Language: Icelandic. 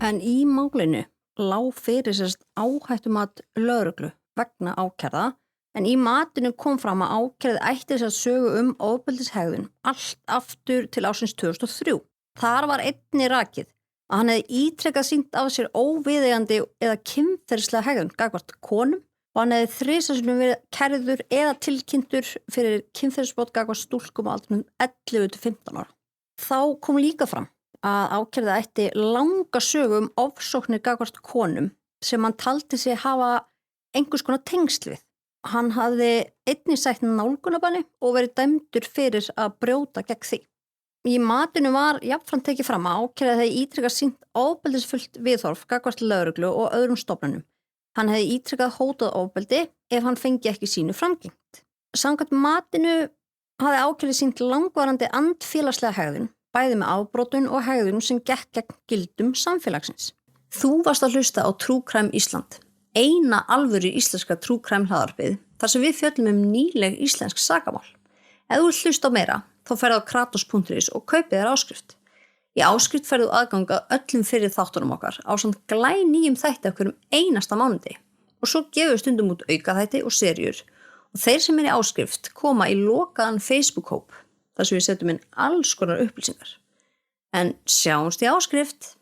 En í málinu lá fyrir áhættumat lögreglu vegna ákærða, en í matinu kom fram að ákærði ætti sögu ofbeldishegðun allt aftur til ársins 2003. Þar var einnig rakið að hann hefði ítrekað sýnt af sér óviðeigandi eða kynferðislega hegðun gagnvart konum og hann hefði 3 sinnum verið kærður eða tilkynntur fyrir kynferðisbrot gagnvart stúlkum á aldrinum 11 til 15 ára. Þá kom líka fram að ákærði ætti langa sögu ofsóknir gagnvart konum sem hann taldi sig hafa einhvers konar tengsl við. Hann hafði einnig sætt nálgunarbanni og verið dæmdur fyrir að brjóta gegn því. Í matinu var jafnframt tekið fram að ákærði hefði ítrekað sýnt ofbeldisfullt viðhorf gagnvart lögreglu og öðrum stofnunum. Hann hefði ítrekað hótað ofbeldi ef hann fengi ekki sínu framgengt. Samkvæmt matinu hafði ákærði sýnt langvarandi andfélagslega hegðun, bæði með afbrotun og hegðun sem gekk gegn gildum samfélagsins. Þú varst að hlusta á True Crime Ísland, eina alvöru íslenska True Crime hlaðvarpið, þar sem við fjöllum nýleg íslensk sakamál. Ef þú vilt hlusta á meira, þá ferðu á kratos.is og kaupið þér áskrift. Í áskrift ferðu aðgang að öllum fyrir þáttunum okkar ásamt glænýjum þætti af hverjum einasta mánuði. Og svo gefum við stundum út aukaþætti og seríur. Og þeir sem í áskrift koma í lokaðan Facebook-hóp, þar sem við setjum inn alls konar upplýsingar. En sjáumst í áskrift!